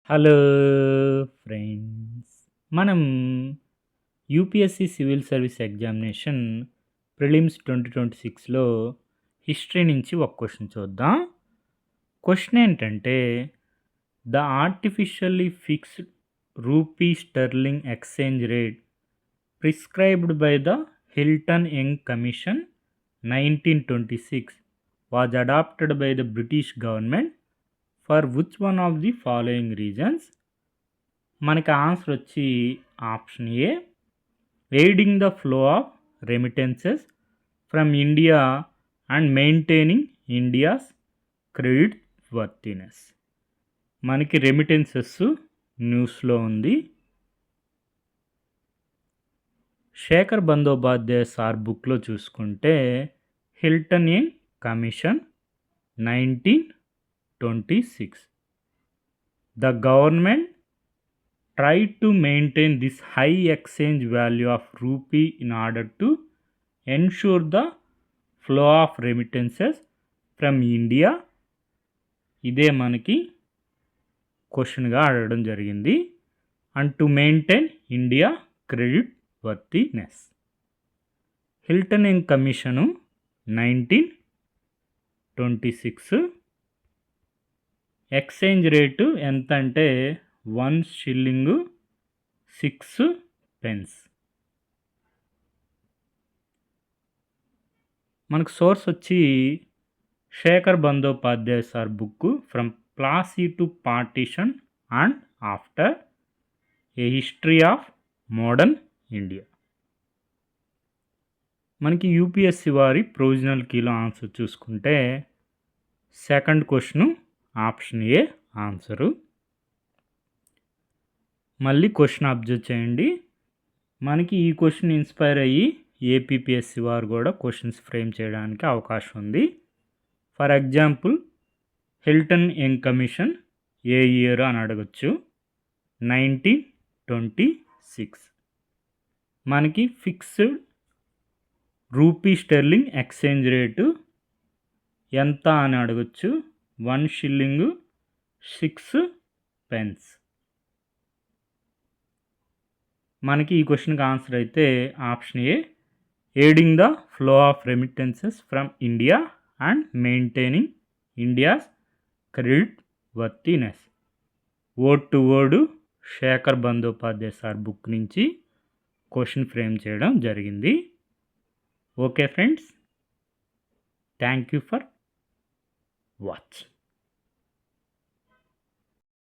Hello friends. మనం UPSC civil service examination prelims 2026లో history నుంచి ఒక క్వశ్చన్ చూద్దాం. క్వశ్చన్ ఏంటంటే, the artificially fixed rupee sterling exchange rate prescribed by the Hilton Young commission 1926 was adopted by the British government for which one of the following reasons? మనకి answer వచ్చి option A, aiding the flow of remittances from India and maintaining India's creditworthiness. మనకి remittances న్యూస్లో ఉంది. Sekhar Bandyopadhyay sir బుక్లో చూసుకుంటే Hilton Young commission 1926. The government tried to maintain this high exchange value of rupee in order to ensure the flow of remittances from India. ఇదే మనకి క్వశ్చన్గా అడగడం జరిగింది. And to maintain India creditworthiness. Hilton Young commission 1926. Exchange rate ఎంత అంటే 1 shilling 6 pence. మనకు source వచ్చి Shekhar Bandyopadhyay sir book from Plassey to partition and after a history of modern India. మనకి యూపీఎస్సి వారి ప్రొవిజనల్ కీలో ఆన్సర్ చూసుకుంటే second question option A answer. మళ్ళీ question observe చేయండి. మనకి ఈ క్వశ్చన్ ఇన్స్పైర్ అయ్యి ఏపీపీఎస్సి వారు కూడా క్వశ్చన్స్ ఫ్రేమ్ చేయడానికి అవకాశం ఉంది. For example, Hilton Young commission A year అని అడగచ్చు. 1926. మనకి fixed rupee sterling exchange rate ఎంత అని అడగచ్చు. 1 షిల్లింగు 6 పెన్స్. మనకి ఈ క్వశ్చన్కి ఆన్సర్ అయితే option A, aiding the flow of remittances from India and maintaining India's creditworthiness. Word to word Shekhar Bandyopadhyay sir book నుంచి క్వశ్చన్ ఫ్రేమ్ చేయడం జరిగింది. Okay friends, thank you for watching.